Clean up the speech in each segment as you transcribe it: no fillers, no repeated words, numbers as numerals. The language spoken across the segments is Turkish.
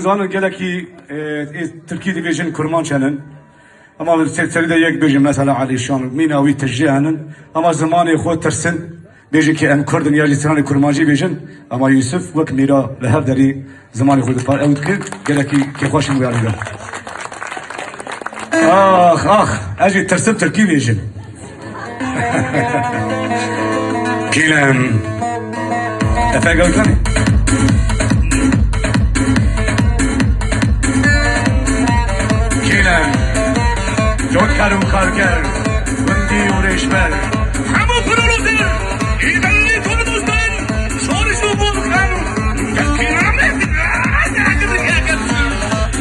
Zaten geleki Türkiye Division Kurmança'nın ama seride yek bejim mesela Alişan Minawi Tejjihan'ın ama zamanı xo tersin bejim ki em Kurdun ya Lisanı Kurmancı bejim ama Yusuf vek mira leher deri zamanı xo dipar evd ki geleki ki hoşum uyarıyor. Acı tersin Türkiye bejim. Kilem Efendim gel. Joker و کارگر بندی و رشبر همه پرولوزر ایدالی تو دوستان شورش و بولخان تکیرامت اگر یکم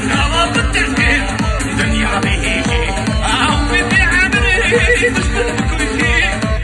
نواب تکیر دنیا بهیشی او بیدی عمری دشمن بکوشی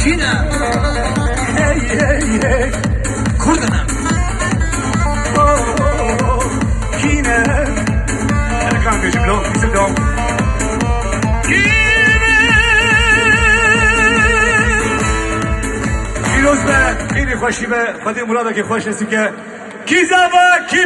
کینم خیلی خوشی به خودی مراد که خوش هستی که کی زبا کی